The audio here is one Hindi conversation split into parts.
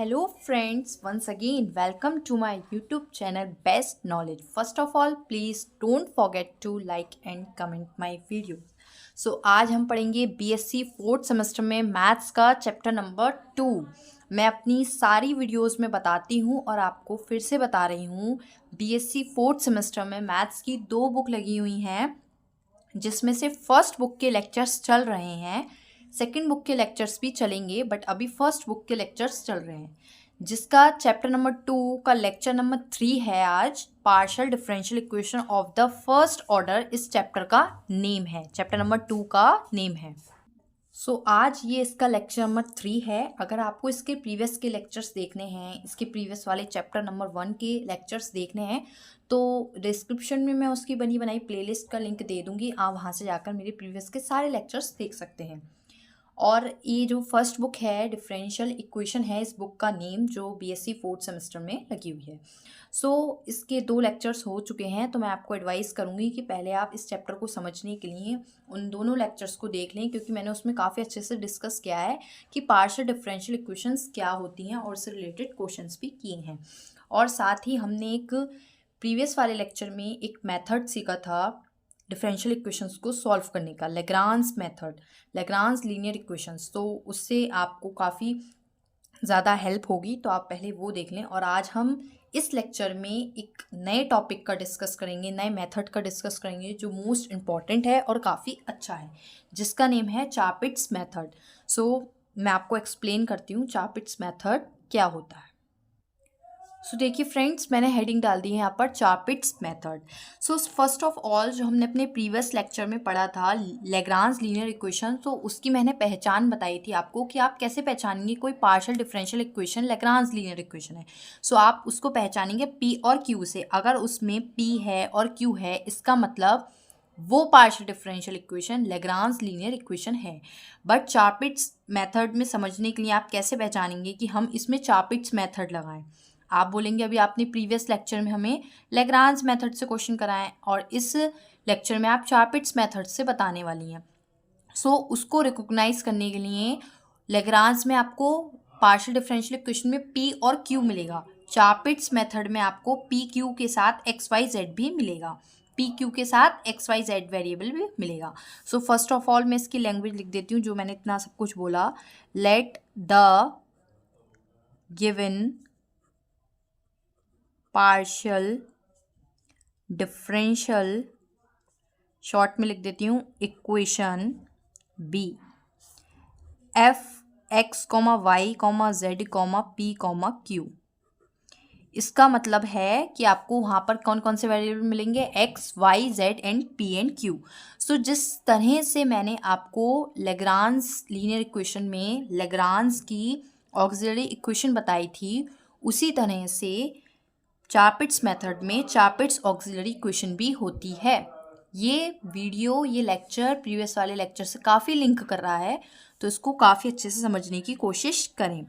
Hello friends, once again welcome to my YouTube channel Best Knowledge. First of all, please don't forget to like and comment my videos. आज हम पढ़ेंगे BSc फोर्थ सेमेस्टर में मैथ्स का चैप्टर नंबर 2। मैं अपनी सारी वीडियोस में बताती हूँ और आपको फिर से बता रही हूँ। BSc फोर्थ सेमेस्टर में मैथ्स की 2 बुक लगी हुई हैं, जिसमें से फर्स्ट बुक के लेक्चर्स चल रहे हैं, सेकंड बुक के लेक्चर्स भी चलेंगे, बट अभी फर्स्ट बुक के लेक्चर्स चल रहे हैं, जिसका चैप्टर नंबर 2 का लेक्चर नंबर 3 है। आज partial differential equation of the first order इस चैप्टर का नेम है, चैप्टर नंबर 2 का नेम है। आज ये इसका लेक्चर नंबर 3 है। अगर आपको इसके प्रीवियस के लेक्चर्स देखने हैं, इसके प्रीवियस वाले चैप्टर नंबर 1 के लेक्चर्स देखने हैं, तो डिस्क्रिप्शन में मैं उसकी बनी बनाई प्लेलिस्ट का लिंक दे दूँगी। आप वहाँ से जाकर मेरे प्रीवियस के सारे लेक्चर्स देख सकते हैं। और ये जो फर्स्ट बुक है डिफरेंशियल इक्वेशन है, इस बुक का नेम, जो BSc फोर्थ सेमेस्टर में लगी हुई है। इसके 2 लेक्चर्स हो चुके हैं, तो मैं आपको एडवाइस करूँगी कि पहले आप इस चैप्टर को समझने के लिए उन दोनों लेक्चर्स को देख लें, क्योंकि मैंने उसमें काफ़ी अच्छे से डिस्कस किया है कि पार्शियल डिफरेंशियल इक्वेशंस क्या होती हैं और उससे रिलेटेड क्वेश्चंस भी किए हैं। और साथ ही हमने एक प्रीवियस वाले लेक्चर में एक मेथड सीखा था डिफरेंशियल इक्वेशंस को सॉल्व करने का, Lagrange method, Lagrange linear equations. तो उससे आपको काफ़ी ज़्यादा हेल्प होगी, तो आप पहले वो देख लें। और आज हम इस लेक्चर में एक नए टॉपिक का डिस्कस करेंगे, नए मेथड का डिस्कस करेंगे, जो मोस्ट इम्पॉर्टेंट है और काफ़ी अच्छा है, जिसका नेम है चापिट्स मेथड। मैं आपको एक्सप्लेन करती हूँ चापिट्स मेथड क्या होता है। देखिए फ्रेंड्स, मैंने हेडिंग डाल दी है यहाँ पर, चापिट्स मेथड। फर्स्ट ऑफ ऑल, जो हमने अपने प्रीवियस लेक्चर में पढ़ा था लेग्रांज लीनियर इक्वेशन, तो उसकी मैंने पहचान बताई थी आपको कि आप कैसे पहचानेंगे कोई partial differential equation Lagrange linear equation है। आप उसको पहचानेंगे P और Q से। अगर उसमें P है और Q है, इसका मतलब वो partial differential equation Lagrange linear equation है। बट चापिट्स मेथड में समझने के लिए आप कैसे पहचानेंगे कि हम इसमें चापिट्स मेथड लगाएं। आप बोलेंगे अभी आपने प्रीवियस लेक्चर में हमें लेग्रांज मेथड से क्वेश्चन कराए और इस लेक्चर में आप चापिट्स मेथड से बताने वाली हैं। उसको रिकॉग्नाइज करने के लिए लेग्रांज में आपको पार्शियल डिफरेंशियल इक्वेशन में P और Q मिलेगा, चापिट्स मेथड में आपको PQ के साथ XYZ भी मिलेगा, PQ के साथ XYZ वेरिएबल भी मिलेगा। फर्स्ट ऑफ ऑल मैं इसकी लैंग्वेज लिख देती हूँ, जो मैंने इतना सब कुछ बोला। Let the given partial differential, short में लिख देती हूँ, equation be f(x, y, z, p, q). इसका मतलब है कि आपको वहाँ पर कौन कौन से वेरिएबल मिलेंगे, x, y, z and p and q। जिस तरह से मैंने आपको लेग्रांज लीनियर इक्वेशन में लेग्रांज की ऑक्सिलरी इक्वेशन बताई थी, उसी तरह से चापिट्स मेथड में चापिट्स ऑक्सिलरी इक्वेशन भी होती है। ये वीडियो, ये लेक्चर प्रीवियस वाले लेक्चर से काफ़ी लिंक कर रहा है, तो इसको काफ़ी अच्छे से समझने की कोशिश करें।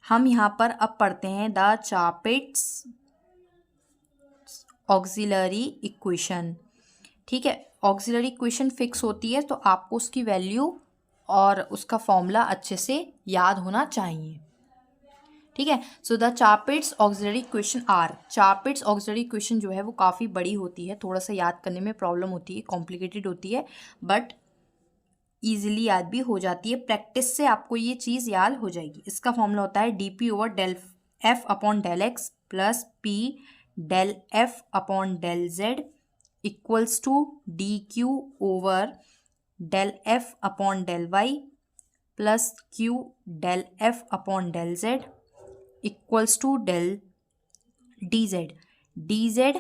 हम यहाँ पर अब पढ़ते हैं द चापिट्स ऑक्सिलरी इक्वेशन। ठीक है, ऑक्सिलरी इक्वेशन फिक्स होती है, तो आपको उसकी वैल्यू और उसका फॉर्मूला अच्छे से याद होना चाहिए। ठीक है, the Charpit's auxiliary equation are, Charpit's auxiliary equation जो है वो काफ़ी बड़ी होती है, थोड़ा सा याद करने में प्रॉब्लम होती है, कॉम्प्लिकेटेड होती है, बट ईजिली याद भी हो जाती है। प्रैक्टिस से आपको ये चीज़ याद हो जाएगी। इसका फॉर्मूला होता है dp/del(f) upon del(x) plus p del(f) upon del(z) equals to dq/del(f) upon del(y) plus q del(f) upon del(z) equals to dz, dz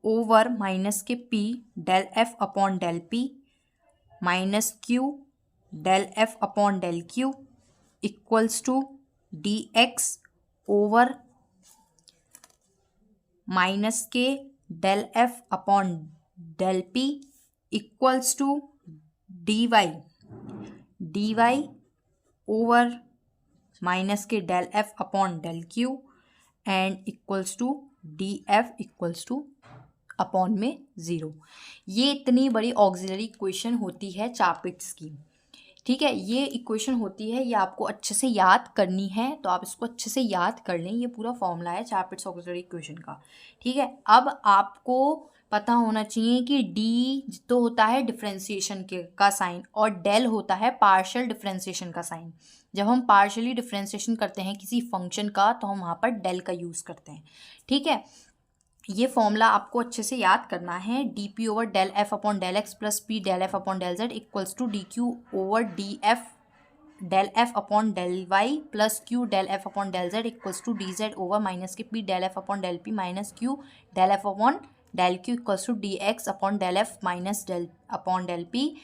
over minus के p del(f) upon del(p) minus q del(f) upon del(q) equals to dx over minus के del(f) upon del(p) equals to dy, dy over minus के del(f) upon del(q) and equals to df equals to upon में 0। ये इतनी बड़ी ऑक्सिलरी इक्वेशन होती है चापिट्स की। ठीक है, ये इक्वेशन होती है, ये आपको अच्छे से याद करनी है, तो आप इसको अच्छे से याद कर लें। ये पूरा फॉर्मूला है चैप्टर्स ऑक्सिलरी इक्वेशन का। ठीक है, अब आपको पता होना चाहिए कि डी तो होता है डिफरेंशिएशन के का साइन और डेल होता है पार्शियल डिफरेंशिएशन का साइन। जब हम पार्शियली डिफरेंशिएशन करते हैं किसी फंक्शन का तो हम वहाँ पर डेल का यूज़ करते हैं। ठीक है, ये फॉर्मूला आपको अच्छे से याद करना है। D P over del F upon del X plus P del F upon del Z equals to D Q over D F del F upon del Y plus Q del F upon del Z equals to D Z over minus के P del F upon del P minus Q del F upon del Q equals to D X upon del F minus del upon del P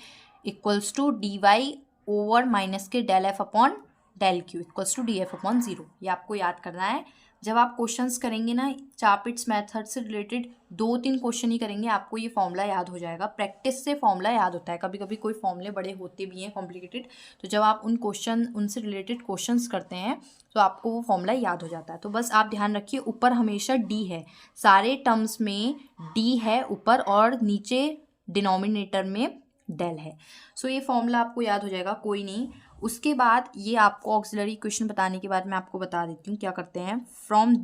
equals to D Y over minus K del F upon del Q equals to D F upon zero. ये आपको याद करना है। जब आप क्वेश्चंस करेंगे ना चार्पिट्स मेथड से रिलेटेड 2-3 क्वेश्चन ही करेंगे, आपको ये फॉर्मूला याद हो जाएगा। प्रैक्टिस से फॉर्मूला याद होता है। कभी कभी कोई फॉर्मूले बड़े होते भी हैं कॉम्प्लिकेटेड, तो जब आप उनसे रिलेटेड क्वेश्चंस करते हैं तो आपको वो फॉर्मूला याद हो जाता है। तो बस आप ध्यान रखिए, ऊपर हमेशा डी है, सारे टर्म्स में डी है ऊपर और नीचे डिनोमिनेटर में डेल है। सो ये फॉर्मूला आपको याद हो जाएगा, कोई नहीं। उसके बाद ये आपको ऑक्सिलरी इक्वेशन बताने के बाद मैं आपको बता देती हूँ क्या करते हैं। From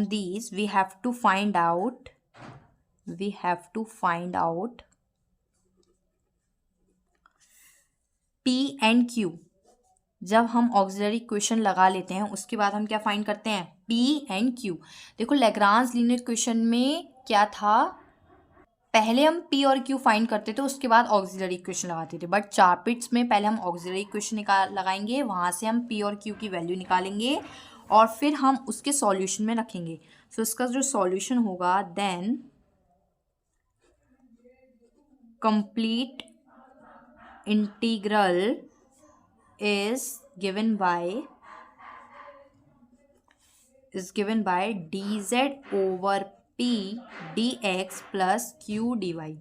these we have to find out p and q. जब हम ऑक्सिलरी इक्वेशन लगा लेते हैं उसके बाद हम क्या फाइंड करते हैं, पी एंड क्यू। देखो लैग्रांज लीनियर इक्वेशन में क्या था, पहले हम पी और क्यू फाइंड करते थे उसके बाद ऑक्सिलरी इक्वेशन लगाते थे। बट चार्पिट्स में पहले हम ऑक्सिलरी इक्वेशन लगाएंगे, वहाँ से हम पी और क्यू की वैल्यू निकालेंगे और फिर हम उसके सॉल्यूशन में रखेंगे। तो इसका जो सॉल्यूशन होगा then complete integral is given by dz over p dx plus q dy।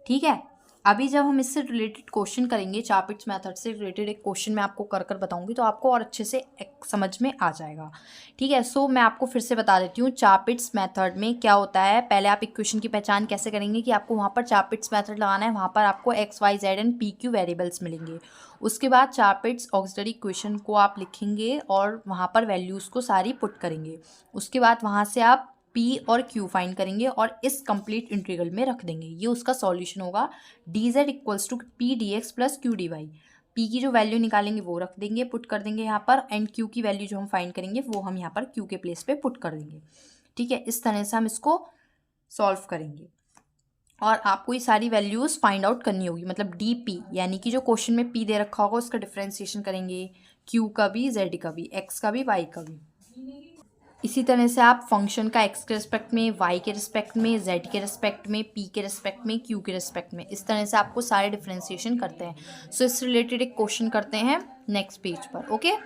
ठीक है, अभी जब हम इससे रिलेटेड क्वेश्चन करेंगे, चार्पिट्स मेथड से रिलेटेड एक क्वेश्चन मैं आपको कर बताऊंगी तो आपको और अच्छे से समझ में आ जाएगा। ठीक है, सो मैं आपको फिर से बता देती हूँ चार्पिट्स मेथड में क्या होता है। पहले आप इक्वेशन की पहचान कैसे करेंगे कि आपको वहाँ पर चार्पिट्स मेथड लगाना है, वहाँ पर आपको x y z and p q variables मिलेंगे। उसके बाद चार्पिट्स ऑक्सिलरी इक्वेशन को आप लिखेंगे और वहाँ पर वैल्यूज़ को सारी पुट करेंगे। उसके बाद वहाँ से आप पी और क्यू फाइंड करेंगे और इस कंप्लीट इंटीग्रल में रख देंगे। ये उसका सॉल्यूशन होगा, d Z equals to p D x plus Q D y. P की जो वैल्यू निकालेंगे वो रख देंगे, पुट कर देंगे यहाँ पर, एंड क्यू की वैल्यू जो हम फाइंड करेंगे वो हम यहाँ पर क्यू के प्लेस पे पुट कर देंगे। ठीक है, इस तरह से हम इसको सॉल्व करेंगे और आपको ये सारी वैल्यूज़ फाइंड आउट करनी होगी। मतलब डी पी यानी कि जो क्वेश्चन में पी दे रखा होगा उसका डिफ्रेंसिएशन करेंगे, क्यू का भी, जेड का भी, एक्स का भी, वाई का भी। इसी तरह से आप फंक्शन का एक्स के रिस्पेक्ट में, वाई के रिस्पेक्ट में, जेड के रिस्पेक्ट में, पी के रिस्पेक्ट में, क्यू के रिस्पेक्ट में, इस तरह से आपको सारे डिफ्रेंसिएशन करते हैं। सो इस रिलेटेड एक क्वेश्चन करते हैं नेक्स्ट पेज पर। ओके,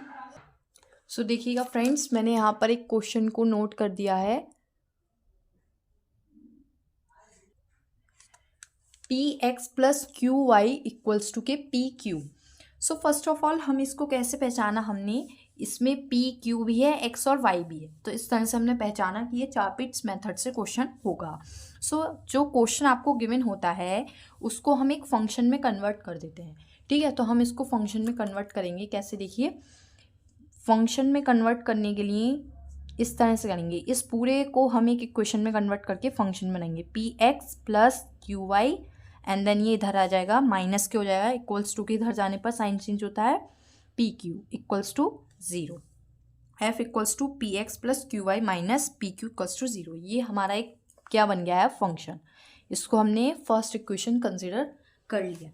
सो देखिएगा फ्रेंड्स, मैंने यहाँ पर एक क्वेश्चन को नोट कर दिया है। P x plus Q Y equals to K P Q. So first of all हम इसको कैसे पहचाना, हमने इसमें पी क्यू भी है, एक्स और वाई भी है, तो इस तरह से हमने पहचाना कि ये चार्पिट्स मेथड से क्वेश्चन होगा। सो जो क्वेश्चन आपको गिवन होता है उसको हम एक फंक्शन में कन्वर्ट कर देते हैं। ठीक है, तो हम इसको फंक्शन में कन्वर्ट करेंगे कैसे, देखिए फंक्शन में कन्वर्ट करने के लिए इस तरह से करेंगे, इस पूरे को हम एक इक्वेशन में कन्वर्ट करके फंक्शन बनाएंगे, p x plus Q Y, and then ये इधर आ जाएगा, माइनस के हो जाएगा, इक्वल्स टू के इधर जाने पर साइन चेंज होता है, p q equals to 0, f equals to p x plus Q y minus p q equals to 0। ये हमारा एक क्या बन गया है, फंक्शन। इसको हमने फर्स्ट इक्वेशन कंसिडर कर लिया।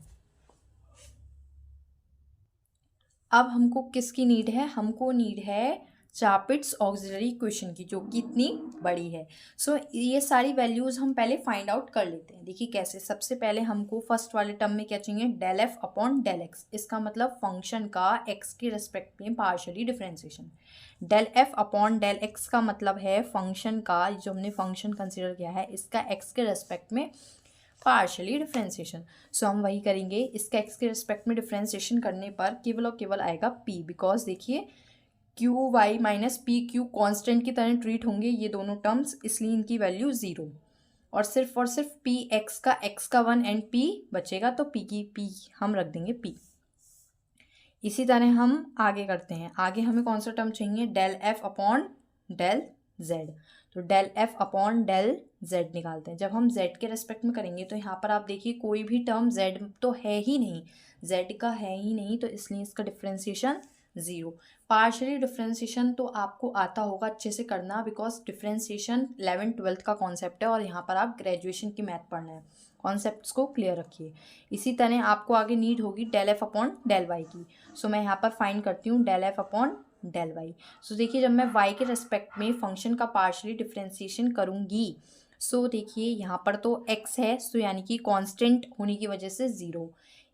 अब हमको किसकी नीड है, हमको नीड है चार्पिट्स ऑक्सिलरी इक्वेशन की, जो कि इतनी बड़ी है। सो ये सारी वैल्यूज़ हम पहले फाइंड आउट कर लेते हैं। देखिए कैसे, सबसे पहले हमको फर्स्ट वाले टर्म में क्या चाहिए, del F upon del x. इसका मतलब फंक्शन का एक्स के रिस्पेक्ट में partially differentiation. Del F upon del x का मतलब है फंक्शन का, जो हमने फंक्शन कंसिडर किया है इसका एक्स के रिस्पेक्ट में पार्शियली डिफरेंशिएशन। सो हम वही करेंगे, इसका एक्स के रिस्पेक्ट में डिफरेंशिएशन करने पर केवल और केवल आएगा पी, बिकॉज देखिए q y minus p q constant की तरह ट्रीट होंगे ये दोनों टर्म्स, इसलिए इनकी वैल्यू 0। और सिर्फ पी एक्स का 1 एंड पी बचेगा, तो पी हम रख देंगे पी। इसी तरह हम आगे करते हैं। आगे हमें कौन सा टर्म चाहिए, del F upon del Z. तो del F upon del Z निकालते हैं। जब हम जेड के रेस्पेक्ट में करेंगे तो यहाँ पर आप देखिए कोई भी टर्म जेड तो है ही नहीं, जेड का है ही नहीं, तो इसलिए इसका डिफ्रेंसिएशन 0। पार्शियली डिफ्रेंसिएशन तो आपको आता होगा अच्छे से करना, बिकॉज डिफ्रेंसिएशन 11th-12th का कॉन्सेप्ट है और यहाँ पर आप ग्रेजुएशन की मैथ पढ़ना है। कॉन्सेप्ट्स को क्लियर रखिए। इसी तरह आपको आगे नीड होगी del F upon del Y की। सो मैं यहाँ पर फाइंड करती हूँ del F upon del Y. So देखिए जब मैं y के रेस्पेक्ट में फंक्शन का पार्शियली डिफ्रेंसिएशन करूँगी, सो देखिए यहाँ पर तो x है, सो यानी कि कांस्टेंट होने की वजह से 0।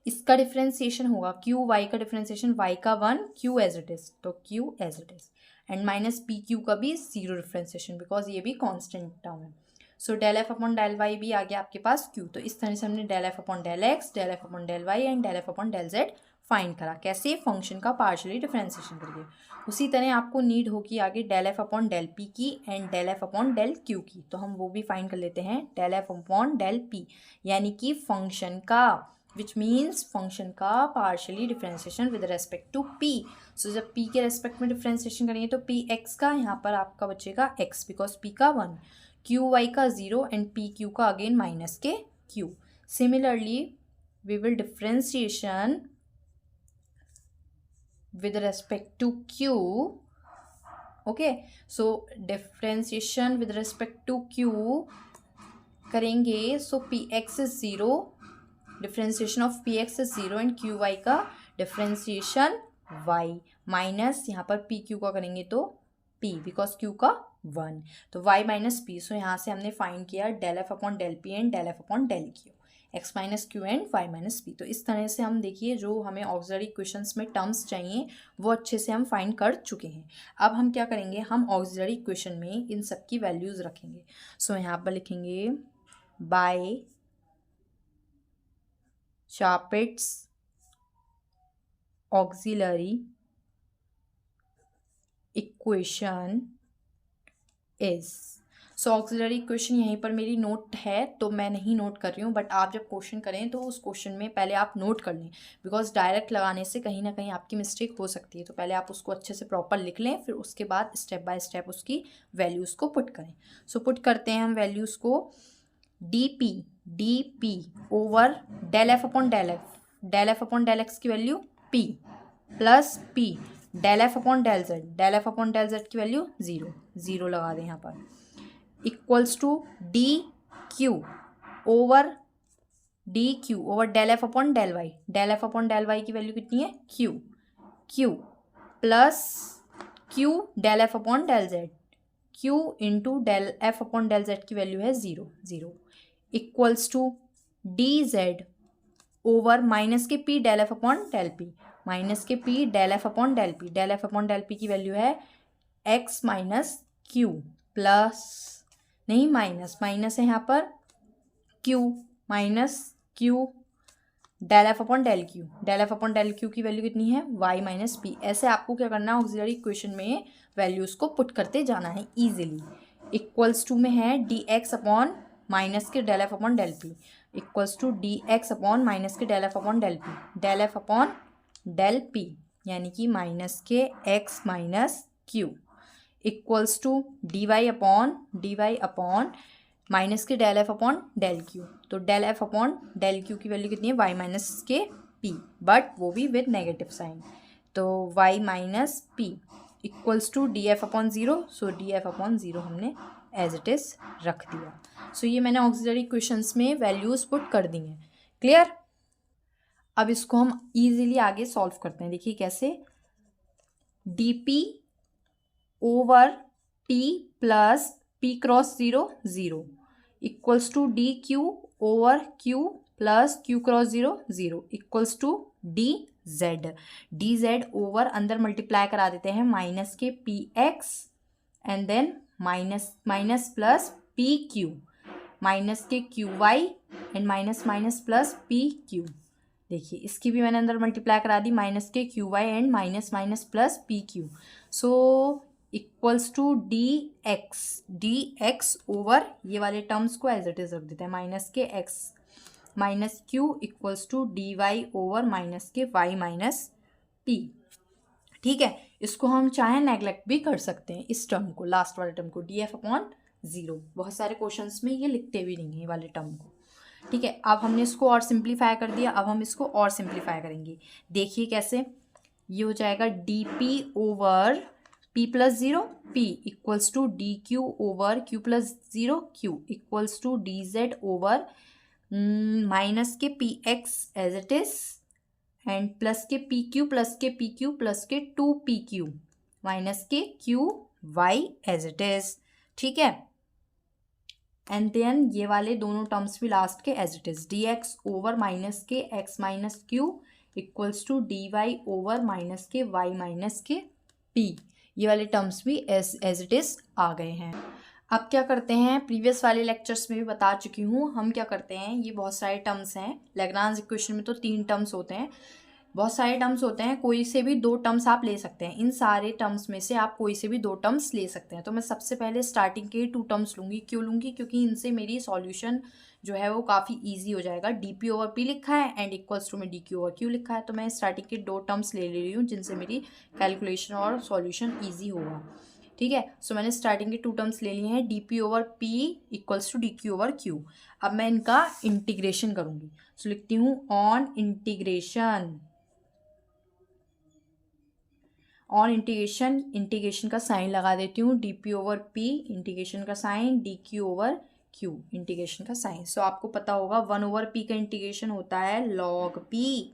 इसका डिफ्रेंसिएशन होगा q y का डिफ्रेंसिएशन y का 1 q एज इट इज, तो q as it is, and minus p q का भी 0 डिफ्रेंसिएशन, बिकॉज ये भी कांस्टेंट टर्म है। So del F upon del y भी आ गया आपके पास q। तो इस तरह से हमने del F upon del x, del F upon del y and del F upon del z find करा। कैसे, फंक्शन का पार्शियली डिफ्रेंसिएशन करके। उसी तरह आपको नीड होगी आगे del F upon del P की and del F upon del Q की। तो हम वो भी फाइंड कर लेते हैं, del F upon del P, यानी कि फंक्शन का, विच मीन्स फंक्शन का partially differentiation with respect to P. So जब पी के रेस्पेक्ट में डिफ्रेंसिएशन करेंगे तो पी एक्स का यहाँ पर आपका बचेगा एक्स, बिकॉज पी का 1, क्यू वाई का 0 एंड पी क्यू का अगेन माइनस के q. Similarly we will differentiation with respect to q. okay, so differentiation with respect to q करेंगे, so px is 0, differentiation of px is 0 and qy का differentiation y माइनस यहाँ पर pq का करेंगे तो p, बिकॉज q का 1, तो y माइनस p। सो यहाँ से हमने फाइंड किया del F upon del p and del F upon del q, x minus q and y minus p. तो इस तरह से हम देखिए जो हमें ऑक्सिलरी इक्वेशंस में टर्म्स चाहिए वो अच्छे से हम फाइंड कर चुके हैं। अब हम क्या करेंगे, हम ऑक्सिलरी इक्वेशन में इन सब की वैल्यूज़ रखेंगे। सो यहाँ पर लिखेंगे by Charpit's auxiliary equation is. So auxiliary equation यहीं पर मेरी नोट है, तो मैं नहीं नोट कर रही हूँ, बट आप जब क्वेश्चन करें तो उस क्वेश्चन में पहले आप नोट कर लें, बिकॉज डायरेक्ट लगाने से कहीं ना कहीं आपकी मिस्टेक हो सकती है। तो पहले आप उसको अच्छे से प्रॉपर लिख लें, फिर उसके बाद स्टेप बाय स्टेप उसकी वैल्यूज़ को पुट करें। सो पुट करते हैं हम वैल्यूज़ को, D P over del F upon del x, del F upon del X की value p plus p del F upon del Z, del F upon del Z की वैल्यू 0 लगा दें यहाँ पर, equals to D Q over del F upon del Y, del F upon del Y की वैल्यू कितनी है Q plus Q del F upon del Z, Q into del F upon del Z की वैल्यू है 0 equals to D Z over minus के P del F upon del P, minus के P del F upon del P, del F upon del P की वैल्यू है एक्स माइनस क्यू प्लस, नहीं माइनस है यहाँ पर Q minus Q del F upon del Q, del F upon del Q की वैल्यू कितनी है वाई माइनस पी। ऐसे आपको क्या करना है, ऑक्सिलरी इक्वेशन में वैल्यूज़ को पुट करते जाना है ईजिली। इक्वल्स टू में है D X upon minus K del F upon del P, equals to D X upon minus K del F upon del P, del F upon del P यानी कि माइनस के x minus Q, equals to D Y upon minus K del F upon del Q. तो del F upon del Q की वैल्यू कितनी है वाई माइनस के पी, बट वो भी विद नेगेटिव साइन, तो y minus p equals to D F upon 0। So d F upon 0 हमने एज इट इज़ रख दिया। सो ये मैंने ऑक्सिलरी इक्वेशंस में वैल्यूज़ पुट कर दी हैं। क्लियर। अब इसको हम इजीली आगे सॉल्व करते हैं। देखिए कैसे, D P over T plus P cross 0 equals to D Q over Q plus Q cross 0 equals to D Z over अंदर मल्टीप्लाई करा देते हैं माइनस के P X and then minus plus P Q, minus के Q Y and minus plus P Q. देखिए इसकी भी मैंने अंदर मल्टीप्लाई करा दी, माइनस के Q Y and minus plus P Q. So equals to D X over ये वाले टर्म्स को एज इट इज रख देते हैं माइनस के x minus Q equals to D Y over minus के वाई माइनस टी। ठीक है, इसको हम चाहे नेग्लेक्ट भी कर सकते हैं, इस टर्म को, लास्ट वाले टर्म को, डी एफ अपॉन जीरो। बहुत सारे क्वेश्चंस में ये लिखते भी नहीं है ये वाले टर्म को। ठीक है, अब हमने इसको और सिंप्लीफाई कर दिया, अब हम इसको और सिंप्लीफाई करेंगे। देखिए कैसे, ये हो जाएगा D P over P plus zero, P equals to D Q over Q plus zero, Q equals to D Z over minus के P X as it is and plus K P Q plus K P Q plus K two P Q minus के Q Y as it is. ठीक है, एंड देन ये वाले दोनों टर्म्स भी लास्ट के as it is, D X over minus के x minus Q equals to D Y over minus के वाई माइनस के पी। ये वाले टर्म्स भी एज इट इज आ गए हैं। अब क्या करते हैं, प्रीवियस वाले लेक्चर्स में भी बता चुकी हूँ, हम क्या करते हैं, ये बहुत सारे टर्म्स हैं, लैग्रांज इक्वेशन में तो 3 टर्म्स होते हैं, बहुत सारे टर्म्स होते हैं, कोई से भी 2 टर्म्स आप ले सकते हैं, इन सारे टर्म्स में से आप कोई से भी 2 टर्म्स ले सकते हैं। तो मैं सबसे पहले स्टार्टिंग के 2 टर्म्स लूँगी। क्यों लूँगी? क्योंकि इनसे मेरी सॉल्यूशन जो है वो काफ़ी ईजी हो जाएगा। डी पी ओवर पी लिखा है एंड इक्वल्स टू में डी क्यू ओवर क्यू लिखा है, तो मैं स्टार्टिंग के 2 टर्म्स ले रही हूँ जिनसे मेरी कैलकुलेशन और सॉल्यूशन ईजी होगा। ठीक है, सो मैंने स्टार्टिंग के 2 टर्म्स ले लिए हैं, D P over P equals to D Q over Q. अब मैं इनका इंटीग्रेशन करूँगी, सो लिखती हूँ on integration, on integration, integration का साइन लगा देती हूँ, D P over P integration का sign, D Q over Q integration का साइन। सो आपको पता होगा 1 ओवर पी का इंटीग्रेशन होता है log p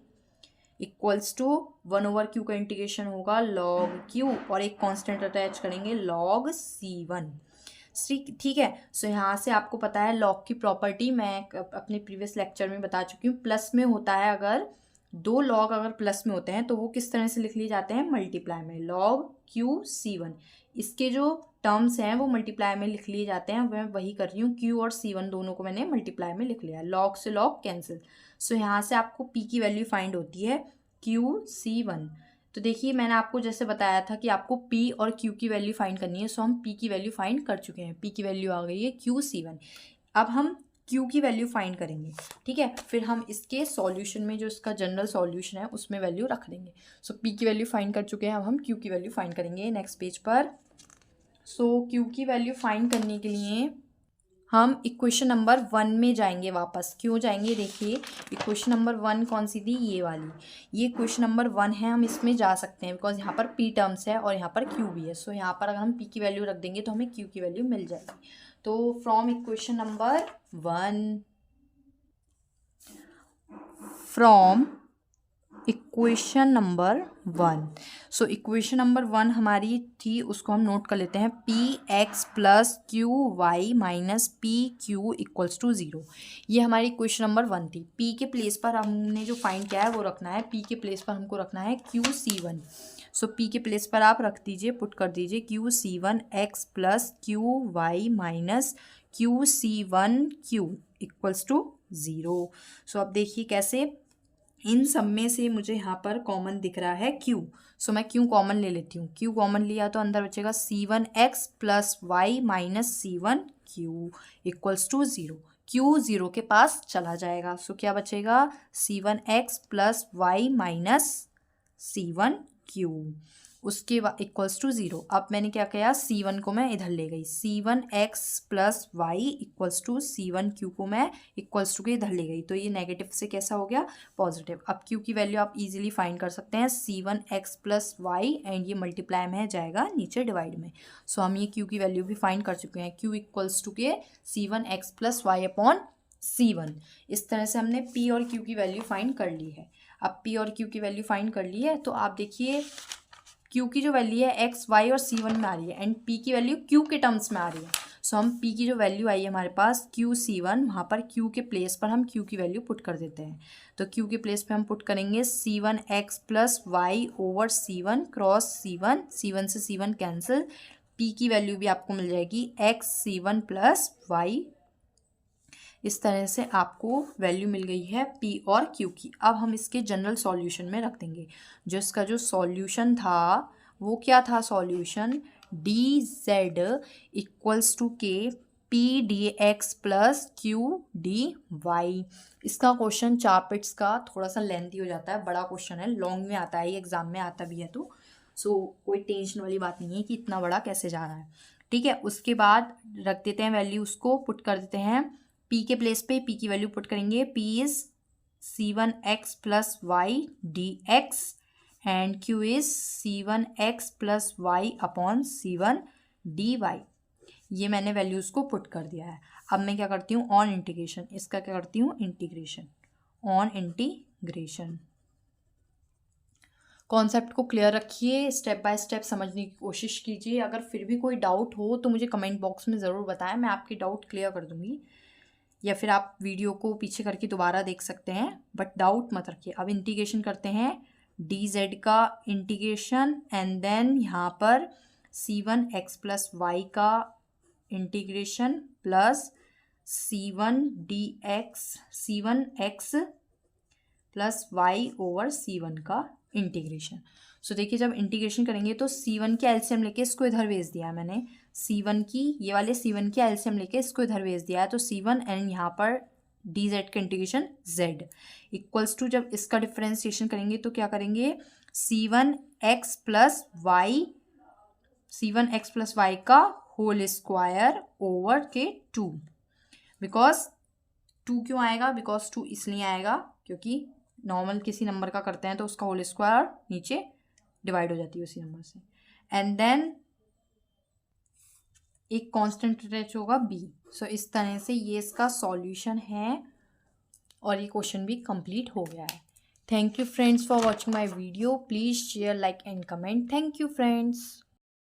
equals to 1 over q का इंटीग्रेशन होगा लॉग क्यू और एक कांस्टेंट अटैच करेंगे लॉग C1। ठीक है, सो यहाँ से आपको पता है लॉग की प्रॉपर्टी मैं अपने प्रीवियस लेक्चर में बता चुकी हूँ, प्लस में होता है, अगर 2 लॉग अगर प्लस में होते हैं तो वो किस तरह से लिख लिए जाते हैं, मल्टीप्लाई में, लॉग क्यू C1। इसके जो टर्म्स हैं वो मल्टीप्लाई में लिख लिए जाते हैं, मैं वही कर रही हूँ, क्यू और C1 दोनों को मैंने मल्टीप्लाई में लिख लिया, लॉग से लॉग कैंसिल। सो यहाँ से आपको p की वैल्यू फाइंड होती है QC1। तो देखिए मैंने आपको जैसे बताया था कि आपको p और q की वैल्यू फाइंड करनी है, सो हम p की वैल्यू फाइंड कर चुके हैं, p की वैल्यू आ गई है QC1। अब हम q की वैल्यू फाइंड करेंगे। ठीक है, फिर हम इसके सॉल्यूशन में जो इसका जनरल सॉल्यूशन है उसमें वैल्यू रख देंगे। सो p की वैल्यू फाइंड कर चुके हैं, अब हम q की वैल्यू फाइंड करेंगे नेक्स्ट पेज पर। सो q की वैल्यू फाइंड करने के लिए हम इक्वेशन नंबर 1 में जाएंगे वापस। क्यों जाएंगे, देखिए इक्वेशन नंबर 1 कौन सी थी, ये वाली, ये इक्वेशन नंबर 1 है, हम इसमें जा सकते हैं बिकॉज यहाँ पर p टर्म्स है और यहाँ पर q भी है। सो यहाँ पर अगर हम p की वैल्यू रख देंगे तो हमें q की वैल्यू मिल जाएगी। तो from equation number 1, from equation number 1, so equation number 1 हमारी थी, उसको हम नोट कर लेते हैं, p x plus Q y minus p q equals to 0। ये हमारी इक्वेशन नंबर 1 थी। p के प्लेस पर हमने जो फाइंड किया है वो रखना है, p के प्लेस पर हमको रखना है QC1। सो p के प्लेस पर आप रख दीजिए, पुट कर दीजिए QC1 x plus Q y minus QC1 q equals to 0। So अब देखिए कैसे, इन सब में से मुझे यहाँ पर कॉमन दिख रहा है q, सो मैं q कॉमन ले लेती हूँ। q कॉमन लिया तो अंदर बचेगा C1x plus y minus C1q equals to 0। q 0 के पास चला जाएगा, सो क्या बचेगा, C1x plus y minus C1q, उसके बाद इक्वल्स टू 0। अब मैंने क्या किया, C1 को मैं इधर ले गई, C1x plus Y equals to C1q को मैं इक्वल्स टू के इधर ले गई, तो ये नेगेटिव से कैसा हो गया, पॉजिटिव। अब q की वैल्यू आप इजीली फाइंड कर सकते हैं, C1x प्लस वाई एंड ये मल्टीप्लाई में जाएगा नीचे डिवाइड में। सो हम ये q की वैल्यू भी फाइंड कर चुके हैं, q इक्वल्स टू के C1x plus y upon C1। इस तरह से हमने p और q की वैल्यू फाइंड कर ली है। अब p और q की वैल्यू फाइंड कर ली है तो आप देखिए q की जो वैल्यू है x, y और C1 में आ रही है एंड p की वैल्यू q के टर्म्स में आ रही है। सो हम p की जो वैल्यू आई है हमारे पास QC1, वहाँ पर q के प्लेस पर हम q की वैल्यू पुट कर देते हैं। तो q के प्लेस पे हम पुट करेंगे C1x plus y over C1 cross C1, C1 से C1 कैंसिल, p की वैल्यू भी आपको मिल जाएगी x C1 प्लस वाई। इस तरह से आपको वैल्यू मिल गई है p और q की। अब हम इसके जनरल सॉल्यूशन में रख देंगे। जो इसका जो सॉल्यूशन था वो क्या था, solution D Z equals to K P D x plus Q D Y. इसका क्वेश्चन चार्पिट्स का थोड़ा सा लेंथी हो जाता है, बड़ा क्वेश्चन है, लॉन्ग में आता है, एग्जाम में आता भी है, तो कोई टेंशन वाली बात नहीं है कि इतना बड़ा कैसे जा रहा है। ठीक है, उसके बाद रख देते हैं वैल्यू, उसको पुट कर देते हैं p के प्लेस पे, p की वैल्यू पुट करेंगे, p is c1x plus y d x and q is c1x plus y upon c1 d y. ये मैंने वैल्यूज़ को पुट कर दिया है। अब मैं क्या करती हूँ, ऑन इंटीग्रेशन, इसका क्या करती हूँ, इंटीग्रेशन, ऑन इंटीग्रेशन। कॉन्सेप्ट को क्लियर रखिए, स्टेप बाय स्टेप समझने की कोशिश कीजिए। अगर फिर भी कोई डाउट हो तो मुझे कमेंट बॉक्स में ज़रूर बताएं, मैं आपकी डाउट क्लियर कर दूँगी, या फिर आप वीडियो को पीछे करके दोबारा देख सकते हैं, बट डाउट मत रखिए। अब इंटीग्रेशन करते हैं, डी जेड का इंटीग्रेशन एंड देन यहाँ पर c1x प्लस वाई का integration plus c1x plus y over c1 का इंटीग्रेशन। सो देखिए, जब इंटीग्रेशन करेंगे तो c1 के एलसीएम लेके इसको इधर भेज दिया है मैंने, c1 की, ये वाले c1 के एलसीएम लेके इसको इधर भेज दिया है, तो c1 एंड यहाँ पर डी जेड का इंटीग्रेशन z इक्वल्स टू, जब इसका डिफ्रेंसिएशन करेंगे तो क्या करेंगे, c1x प्लस वाई का होल स्क्वायर ओवर के 2। बिकॉज 2 क्यों आएगा, बिकॉज 2 इसलिए आएगा क्योंकि नॉर्मल किसी नंबर का करते हैं तो उसका होल स्क्वायर नीचे डिवाइड हो जाती है उसी नंबर से, एंड देन एक कांस्टेंट अटैच होगा b। सो इस तरह से ये इसका सॉल्यूशन है और ये क्वेश्चन भी कंप्लीट हो गया है। Thank you friends for watching my video, please share, like and comment. Thank you friends.